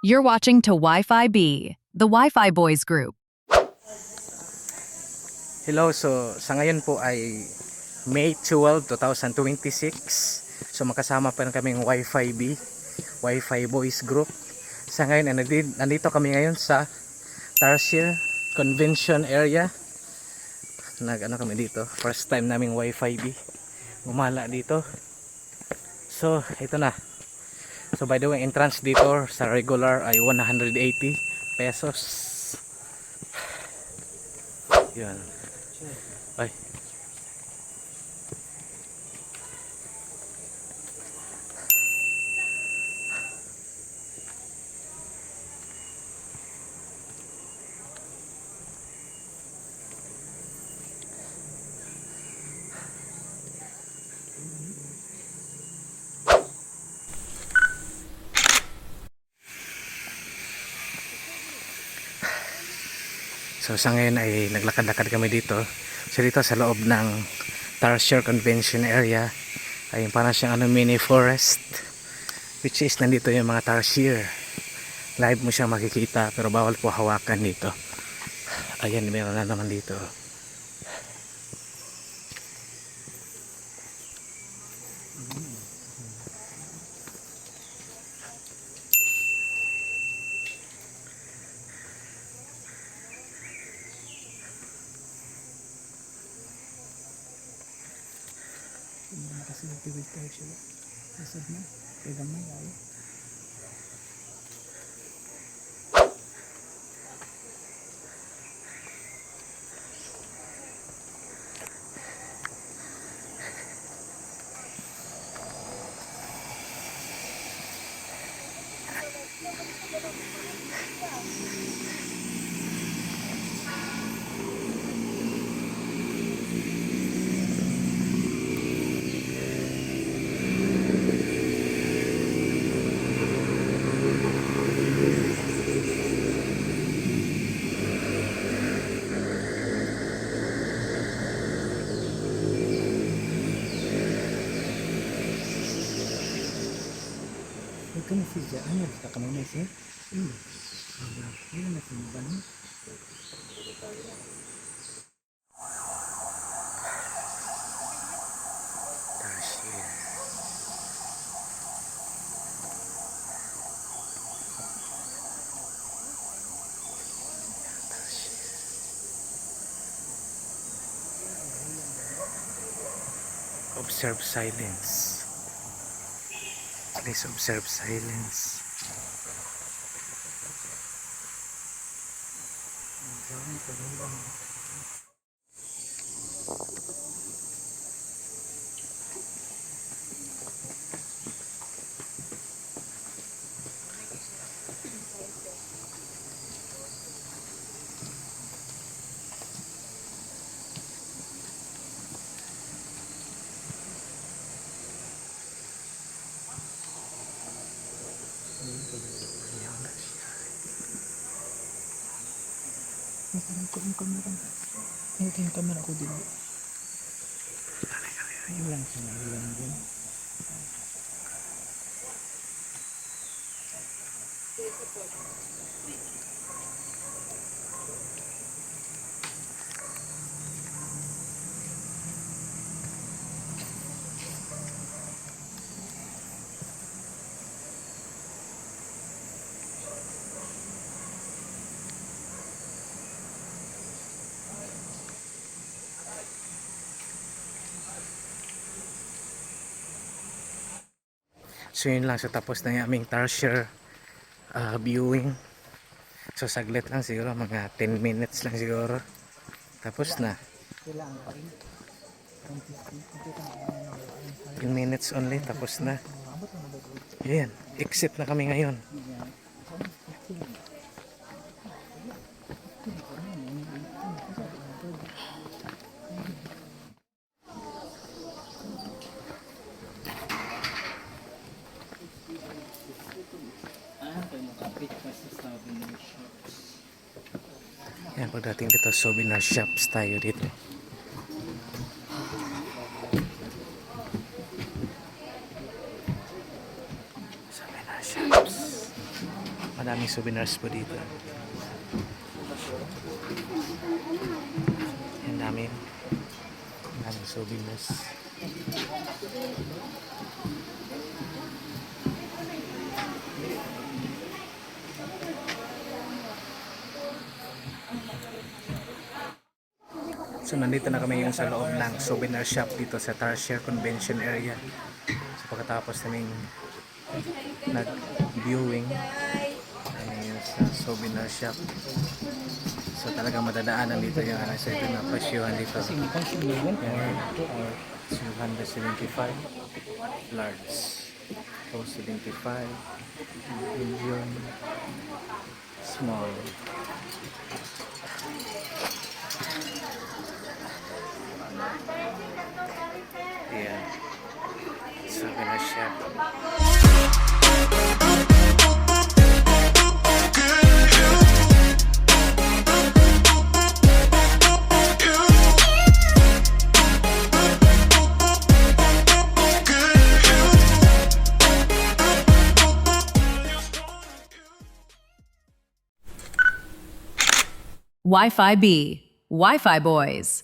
You're watching to Wi-Fi B, the Wi-Fi Boys group. Hello, so sa ngayon po ay May 12, 2026. So makasama pa rin kaming Wi-Fi B, Wi-Fi Boys group. Sa ngayon, nandito kami ngayon sa Tarsier Convention Area. Nag-ano kami dito, first time naming Wi-Fi B. Gumala dito. So, ito na. So by the way, entrance dito sa regular ay 180 pesos. Yan. Ay. So sa ngayon ay naglakad-lakad kami dito. So dito sa loob ng Tarsier Convention Area ay parang siyang mini forest, which is nandito yung mga tarsier. Live mo siyang makikita pero bawal po hawakan dito. Ayan, meron na naman dito. Kasi nagtiwid tayo sila. Nasad na. Kaya gamay ay. Ito na si Jan. Ano ka kamay na siya? Ano na si Ban? Tarsier. Observe silence. Please observe silence. Parang ko yung kamera. Ito yung kamera ko din. Ilang siya. Ilang din. So yun lang, so tapos na yung aming Tarsier viewing. So saglit lang siguro, mga 10 minutes lang siguro. Tapos na. Kailangan pa rin. 10 minutes only, tapos na. Yan, exit na kami ngayon. Yan, pagdating dito, souvenir shops tayo dito. Souvenir shops. Madaming souvenirs po dito. Ang daming souvenirs. So nandito na kami yung sa loob ng souvenir shop dito sa Tarsier Convention Area. So pagkatapos naming nag-viewing kami sa souvenir shop. So talagang madadaanan dito yung sa ito na pasyuhan dito. Kasi hindi kang siniwan. Yan. 275 large. 275 medium small. Yeah. Souvenir shop. Wi-Fi B, Wi-Fi Boys.